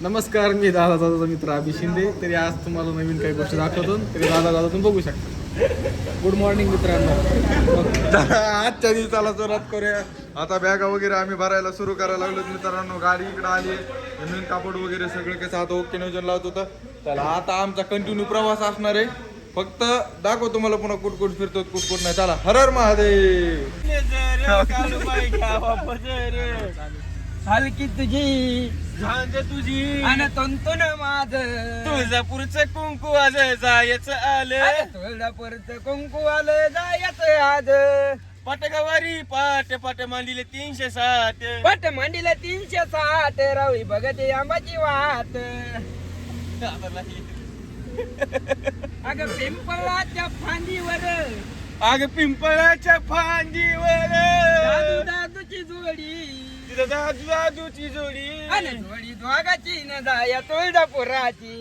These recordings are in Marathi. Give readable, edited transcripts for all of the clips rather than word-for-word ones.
नमस्कार, मी दादाचा मित्र अभि शिंदे. तरी आज तुम्हाला नवीन काही गोष्टी दाखवतो. तरी दादा तुम्ही बघू शकता. गुड मॉर्निंग मित्रांनो. आजच्या दिवसाला सुरुवात करूया. आता बॅगा वगैरे आम्ही भरायला सुरू करायला लागलो मित्रांनो. गाडी इकडे आली, जमीन कापड वगैरे सगळं कसं आता ओके नियोजन लावत होतं. चला आता आमचा कंटिन्यू प्रवास असणार आहे. फक्त दाखव तुम्हाला पुन्हा कुठकुठ फिरतो कुठकुठ नाही. चला हर हर महादेव. हलकी तुझी झांज तुझी आणि तंतुन माझ तुळजापूरचं कुंकू आज जायचं आलं तुळजापूरचं कुंकू आलं जायचं आज पटगवारी पाट पाट मांडीले 360 पाट मांडीला 360 रावळी बघते आंबाची वाट अगं पिंपळाच्या फांदीवर अगं पिंपळाच्या फांदीवर दादूची जोडी दादूची जोडी आणि जोडी दोघाची न जाया तुळजापुराची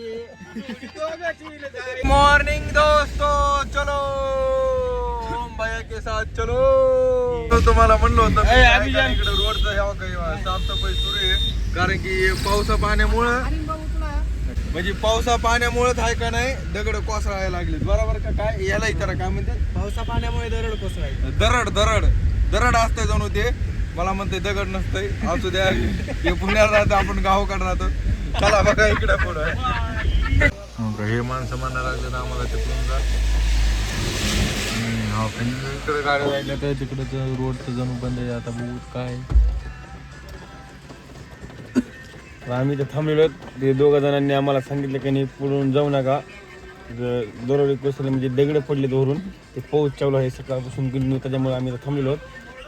मॉर्निंग दोस्तो, चलो भैया के साथ चलो. तुम्हाला म्हणलं होतं इकडे रोडचं ह्या काही साफसफाई सुरू आहे. कारण की पावसा पाण्यामुळं म्हणजे पावसा पाण्यामुळेच आहे का नाही दगड कोसळायला लागले. बरोबर का? काय याला इतर काय म्हणतात? पावसा पाण्यामुळे दरड कोसळायचं. दरड दरड दरड असते जणू ते. मला म्हणते दगड नसतंय. असू द्या, हे पुण्यात राहतं, आपण गावाकडे राहतो. चला बघा इकडे पुढं हे माणसं म्हणायला लागले आम्हाला तिकडून जा. इकडे गाड्या लागल्या तर तिकडचं रोडचं जणू बंद आहे. आता बघू काय. आम्ही तर थांबलेलो. ते दोघा जणांनी आम्हाला सांगितलं की नाही पुढून जाऊ नका. दररोज कोसळले म्हणजे दगड पडले वरून. ते पाऊस चालू आहे सकाळपासून कंटिन्यू, त्याच्यामुळे आम्ही तर थांबलेलो.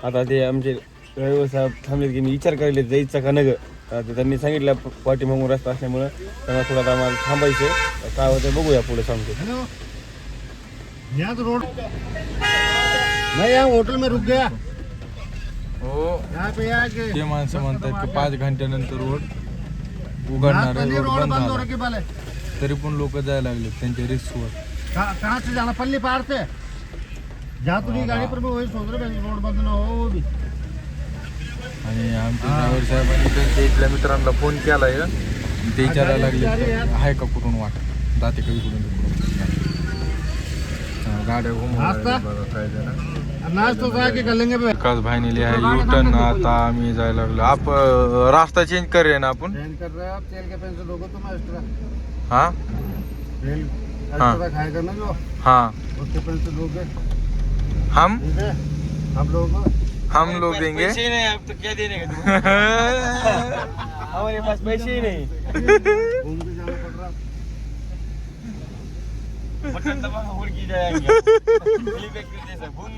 आता ते आमचे ड्रायव्हर साहेब थांबले की मी विचार करायला जायचं का नग. आता त्यांनी सांगितलं पाठीमागून रस्ता असल्यामुळं त्यांना थोडा आम्हाला थांबायचं. काय होतं बघूया पुढे सांगतो. रोड नाही होटल में रुक गया. हो यहाँ पे आके ते माणसं म्हणतात की 5 घंट्यानंतर रोड उघडणार आहे, रोड रोड बंद बंद हो झाला. रखी पहले. तरी पण लोक जायला लागले त्यांच्या रिस्कवर. कहाँ से जाना? पल्ली पार से जहाँ तुझी गाड़ी पर मैं वही सोच रहे रोड बंद ना हो वो भी. आणि आमच्या ड्रायव्हर साहेबांनी त्यांच्या इथल्या मित्रांना फोन केलाय. ते विचारायला लागले आहे का कुठून वाट जाते का इकडून गाड्या नाश्ता? अनाज तो जाके कर लेंगे. विकास भाईने लिहा युटर्न. आता आम्ही जायला लागलो. आप रास्ता चेंज करूया ना आपण. चेंज कर रहे हो आप. तेल के पैसे दोगे तुम एक्स्ट्रा. हाँ तेल एक्स्ट्रा खाएगा ना जो, हाँ उसके पैसे दोगे. हम ठीक है हम लोग देंगे. पैसे नहीं अब तो क्या देने का हमारे पास पैसे ही नहीं. घूम के जाना पड़ रहा. बटन दबा उड़ की जाएंगे हेलीकॉप्टर जैसा भून.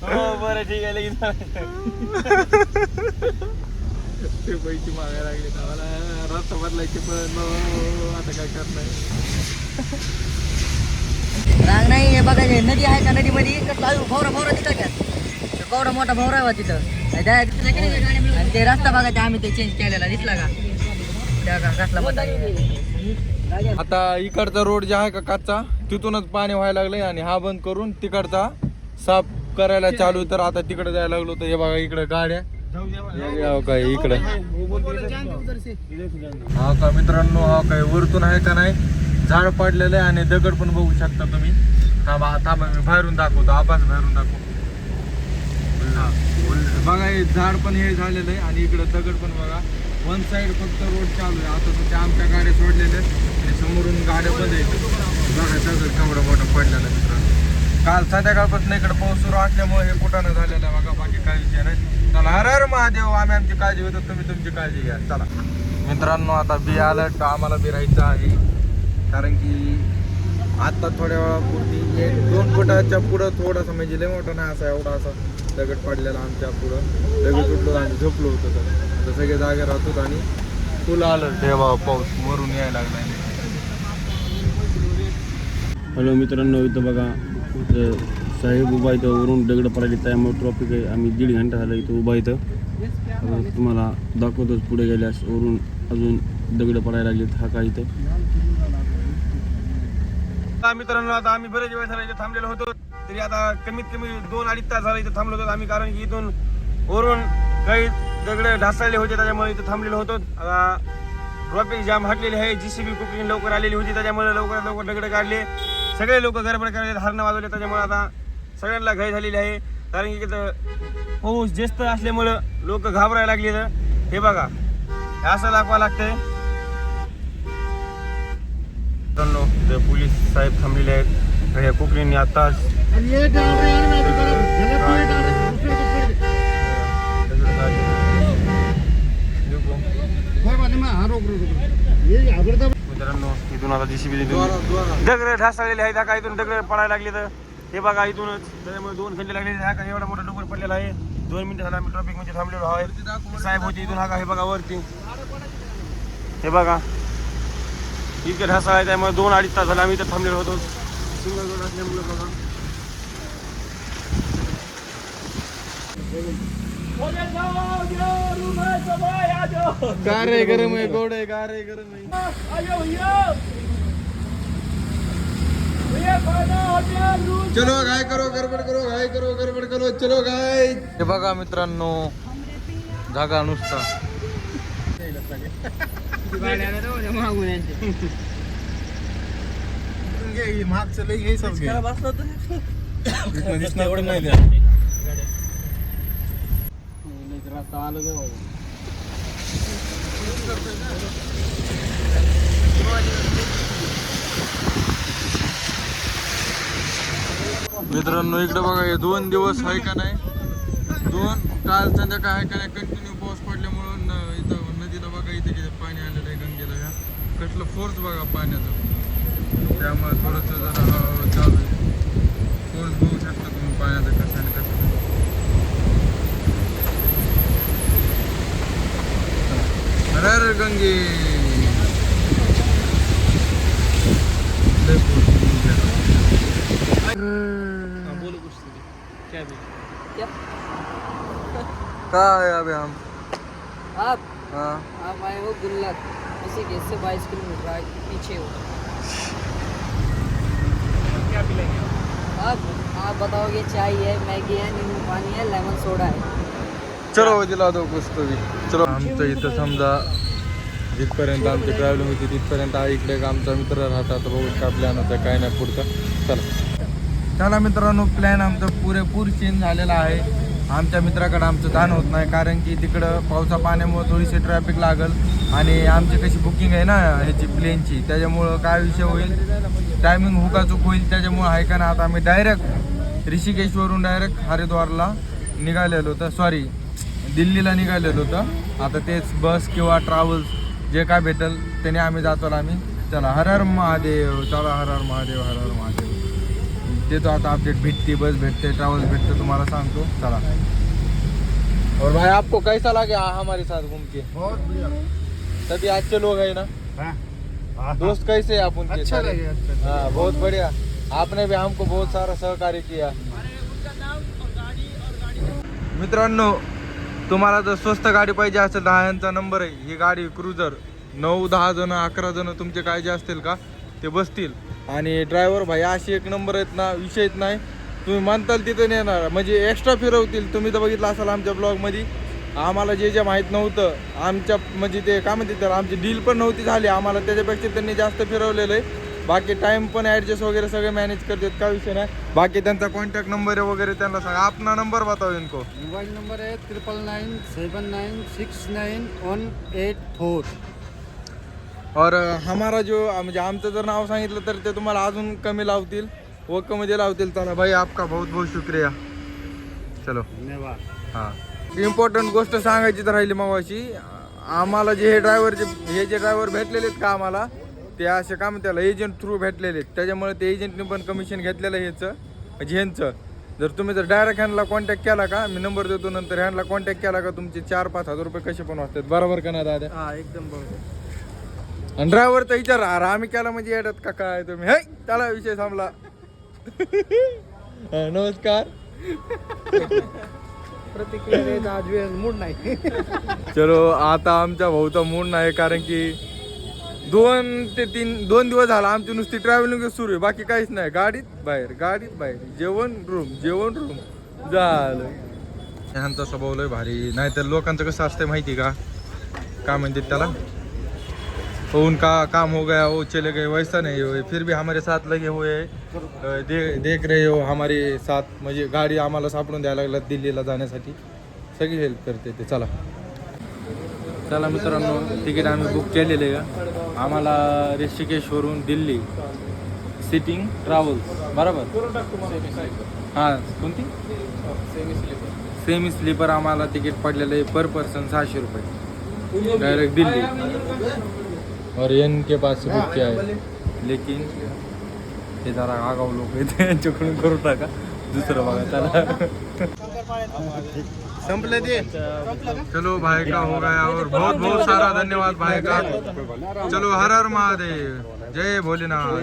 हो बरं ठीक आहे लगेच ते पैसे मागायला लागले आम्हाला. रस्ता बदलायचे पण आता काय करणार. रांग नाही. हे बघा हे नदी आहे का, नदीमध्ये कसला भवरा भवरा दिसला का? केवढा मोठा भवरा आहे तिथं. आणि ते रस्ता बघा ते आम्ही ते चेंज केलेला दिसला का? त्या कसला मोठा. आता इकडचा रोड जे आहे का कच्चा तिथूनच पाणी व्हायला लागलंय. आणि हा बंद करून तिकडचा साफ करायला चालू. तर आता तिकडे जायला लागलो. तर हे बघा इकडे गाड्या काय इकडे. हा का मित्रांनो, हा काय वरतून आहे का नाही झाड पडलेलं आहे. आणि दगड पण बघू शकता तुम्ही. थांबा थांबा मी बाहेरून दाखवतो. आवाज बाहेरून दाखवतो. बघा हे झाड पण हे झालेलं आहे. आणि इकडे दगड पण बघा. वन साइड फक्त रोड चालू आहे. आता सध्या आमच्या गाड्या सोडलेल्या आहेत आणि समोरून गाड्या बंद आहेत. बघा दगड केवढं मोठं पडलेलं आहे मित्रांनो. काल संध्याकाळपासून इकडे पाऊस सुरू असल्यामुळे हे कुठं झालेलं आहे बघा. बाकी काही विषय नाही. चला हर हर महादेव. आम्ही आमची काळजी घेतो, तुम्ही तुमची काळजी घ्या. चला मित्रांनो, आता बी आलं का आम्हाला बी राहायचं आहे. कारण की आता थोड्या वेळापुरती 1-2 फुटाच्या पुढं थोडासा म्हणजे लय मोठा नाही असा एवढा असा दगड पडलेला आमच्या पुढं. दगड उठलो आणि झोपलो होतो. तर सगळे जागे राहतो आणि फुल आलं ठेवा पाऊस मरून यायला लागला. हॅलो मित्रांनो, इथं बघा साहेब उभा इथं वरून दगड पडायची त्यामुळे ट्रॉफिक आहे. आम्ही 1.5 घंटा झाला इथं उभा इथं. तुम्हाला दाखवतोच पुढे गेल्यास वरून अजून दगड पडायला लागलेत. हा का इथं मित्रांनो आता आम्ही बरेच वेळ झाला इथे थांबलेलो होतो. तरी आता कमीत कमी 2-2.5 तास झाला इथे थांबलो होतो आम्ही. कारण की इथून वरून काही दगड ढासळले होते त्याच्यामुळे इथं थांबलेलो होतो. आता ट्रॉफिक जाम हटलेली आहे. JCB कुकिंग लवकर आलेली होती त्याच्यामुळे लवकरात लवकर दगड काढले. सगळे लोक गडबड करायला हरणं वाजवले त्याच्यामुळे आता सगळ्यांना घाई झालेली आहे. कारण की इथं पाऊस जास्त असल्यामुळं लोक घाबरायला लागले. हे बघा हे असं दाखवा लागतंय. मित्रांनो पोलीस साहेब थांबलेले आहेत. या कुकरींनी आताच आणि ये डाल रे यार, मैं तो कर गलत नहीं डाल रहे, दूसरे को कर दे. कोई बात नहीं, मैं हाँ रोक ये आवडता. मित्रांनो इथून आता JCB दगड ढासळलेले आहेत. हा इथून दगड पडायला लागले. तर हे बघा इथूनच त्याच्यामुळे 2 घंटे लागले. हा का एवढा मोठा डोंगर पडलेला आहे. 2 मिनिटं झाला आम्ही ट्रॉफिक मध्ये थांबलेलो आहे. साहेब होते इथून. हा का हे बघा वरती हे बघा इतके ढासळ आहे. त्यामुळे 2-2.5 तास झाला आम्ही इथं थांबलेलो होतो. सिंगल रोड असल्यामुळे बघा गारे गरम आहे, गोड आहे, गारे गरम आहे. चलो घाई करो, गडबड करो, घाई करो, गडबड करो, चलो घाई. हे बघा मित्रांनो जागा नुसता मागचं लई घे सब एवढं नाही द्या. मित्रांनो इकडे बघा हे 2 दिवस आहे का नाही, काल संध्याकाळ आहे का नाही कंटिन्यू पाऊस पडल्यामुळं इथं नदीला बघा इथे किती पाणी आलेलं आहे गंगेला. ह्या कसलं फोर्स बघा पाण्याचं. त्यामुळे थोडंसं जरा चालू आहे. फोर्स बघू शकता तुम्ही पाण्याचं कसं आणि कसं. अरे गंगे बोलो कुछ क्या भी कहाँ है अभी हम? आप हाँ आप आए हो गुल्लक, इसी गेट से 22 किलोमीटर आगे पीछे हो. क्या पिलेंगे? आप बताओगे चाय है, मैगी है, नींबू पानी है, लेमन सोडा है. चलो दिला दो कुछ तो भी. चलो आमचं इथं समजा जिथपर्यंत आमची ट्रॅव्हलिंग होती तिथपर्यंत इकडे एक आमचा मित्र राहतात. बघू का प्लॅन होता काय नाही पुढचा. चला मित्रांनो प्लॅन आमचा पुरेपूर चेंज झालेला आहे. आमच्या मित्राकडे आमचं जाण होत नाही कारण की तिकडं पावसा पाण्यामुळे थोडीशी ट्रॅफिक लागल आणि आमची कशी बुकिंग आहे ना ह्याची प्लेनची, त्याच्यामुळं काय विषय होईल टायमिंग हुकाचूक होईल. त्याच्यामुळं आहे का ना आता आम्ही डायरेक्ट ऋषिकेशवरून डायरेक्ट हरिद्वारला निघालेलो होतं, सॉरी दिल्लीला निघालेलो होतं. आता तेच बस किंवा ट्रॅव्हल्स जे काय भेटेल त्याने आम्ही जातो. आम्ही चला हर हर महादेव, चला हर हर महादेव, हर हर महादेव. देतो आता अपडेट. भेटते बस भेटते, ट्रॅव्हल्स भेटते, तुम्हाला सांगतो. चला. और भाई आपको कैसा लगे हमारे साथ घूम के? बहुत बढ़िया. सभी अच्छे लोग हैं ना? हाँ दोस्त कैसे हैं आप उनके? अच्छा लगे, अच्छा. हाँ बहुत बढ़िया. आपने भी हमको बहुत सारा सहकार्य किया. मित्रांनो तुम्हाला जर स्वस्त गाडी पाहिजे असेल तर हा यांचा नंबर आहे. ही गाडी क्रुझर 9-10 जण 11 जण तुमचे काय जे असतील का ते बसतील. आणि ड्रायव्हर भाई अशी एक नंबर आहेत ना, विषयच नाही. तुम्ही म्हणताल तिथं नेणार म्हणजे एक्स्ट्रा फिरवतील. तुम्ही तर बघितलं असाल आमच्या ब्लॉगमध्ये आम्हाला जे माहीत नव्हतं आमच्या म्हणजे ते काय म्हणते तर आमची डील पण नव्हती झाली आम्हाला, त्याच्यापेक्षा त्यांनी जास्त फिरवलेलं आहे. बाकी टाइम पण ॲडजस्ट वगैरे सगळे मॅनेज करतात, काय विषय नाही. बाकी त्यांचा कॉन्टॅक्ट नंबर आहे वगैरे त्यांना सांगा. आपला नंबर बताओ इनको. मोबाइल नंबर है 9997969184. और हमारा जो म्हणजे आमचं जर नाव सांगितलं तर ते तुम्हाला अजून कमी लावतील, मध्ये लावतील. चला भाई आपका बहुत बहुत शुक्रिया. चलो धन्यवाद. हां इम्पॉर्टंट गोष्ट सांगायची तर राहिली मगाशी. आम्हाला जे हे जे ड्रायव्हर भेटलेले आहेत का आम्हाला ते असे काम त्याला एजंट थ्रू भेटलेले आहेत. त्याच्यामुळे ते एजंटने पण कमिशन घेतलेलं आहे ह्याचं म्हणजे ह्यांचं. जर तुम्ही जर डायरेक्ट ह्यांना कॉन्टॅक्ट केला का, मी नंबर देतो नंतर, ह्यांना कॉन्टॅक्ट केला का तुमचे 4-5 हजार रुपये कसे पण वाटतात. बरोबर का ना दादा? हा एकदम बरोबर. आणि ड्रायव्हर तर विचार अरे आम्ही केला म्हणजे येतात का काय तुम्ही, हे त्याला विषय थांबला. नमस्कार. प्रतिक्रिया आज वेळ मूड नाही. चलो आता आमच्या भाऊचा मूड नाही कारण की 2 दिवस झाला आमची नुसती ट्रॅव्हलिंग सुरू आहे, बाकी काहीच नाही. गाडीत बाहेर जेवण रूम झालं. ह्यांचा स्वभाव लय भारी. नाहीतर लोकांचं कसं असतं माहिती का, काय म्हणतात त्याला, फोन का काम हो गया वो चले गए, वैसा नहीं हो. फिर भी हमारे साथ लगे हुए देख रहे हो हमारे साथ. म्हणजे गाडी आम्हाला सापडून द्यायला लागला दिल्लीला जाण्यासाठी. सगळी हेल्प करते ते. चला चला मित्रांनो, तिकीट आम्ही बुक केलेले का. आम्हाला ऋषिकेशवरून दिल्ली सिटिंग ट्रॅव्हल्स बरोबर. हां कोणती सेमी स्लीपर आम्हाला तिकीट पडलेलं आहे पर पर्सन 600 रुपये डायरेक्ट दिल्ली. और एन के पास से बुक किया है, लेकिन हे जरा आगाव लोक आहेत, यांच्याकडून करू टाका. दुसरं बघा चला. संपले ते. चलो भाई का हो गया. और बहुत बहुत सारा धन्यवाद भाई का. चलो हर हर महादेव, जय भोलेनाथ.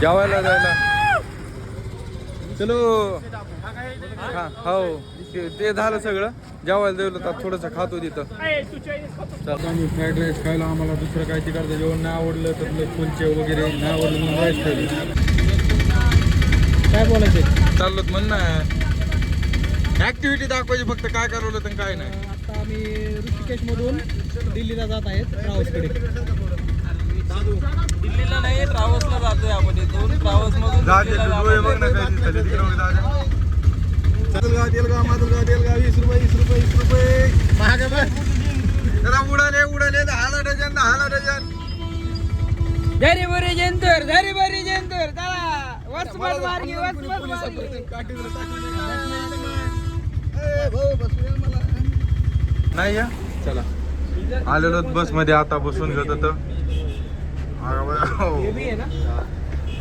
जेवायला जायला चलो. हा हो ते झालं सगळं. जेवायला देवलं तर थोडंसं खातो तिथं. आम्ही फ्राईड राईस खायला. आम्हाला दुसरं काय तिकडचं जेवण नाही आवडलं तर कुलचे वगैरे नाही आवडलं म्हणून राईस खायला. काय बोलायचं चाललोत म्हण ना. ऍक्टिव्हिटी दाखवायची फक्त, काय करवलं तर काय नाही. आता आम्ही ऋषिकेशमधून दिल्लीला जात आहेत ट्रॅव्हल्सकडे. दिल्लीला नाही, ट्रॅव्हल्सला जातोय आपण इथून. ट्रॅव्हल्स मधून जाते डोळे बघ ना काही दिसतले तिकडे बघ दादा. मादुलगाव तेलगाव मादुलगाव तेलगाव 20 रुपये 20 रुपये 20 रुपये महाग आहे बघ. जरा उडाले 10 डझन 10 डझन. धरी बरी जंतूर, धरी बरी जंतूर. चला वसमत मार्गी, वसमत मार्गी. नाही या चला आलेलो बस मध्ये. आता बसून घेत होतं.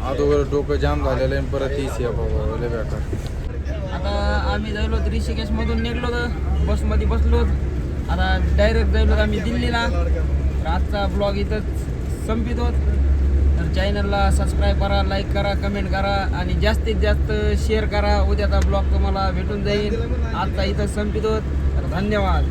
अगोदर डोकं जाम झालेलं आहे. परत तीच बाबा लय बेकार. आता आम्ही जायलो ऋषिकेश मधून निघलो तर बसमध्ये बसलो. आता डायरेक्ट जायलो आम्ही दिल्लीला. तर आजचा ब्लॉग इथंच संपितो. तर चॅनलला सबस्क्राईब करा, लाईक करा, कमेंट करा आणि जास्तीत जास्त शेअर करा. उद्याचा ब्लॉग तुम्हाला भेटून जाईल. आजचा इथं संपितो. तर धन्यवाद.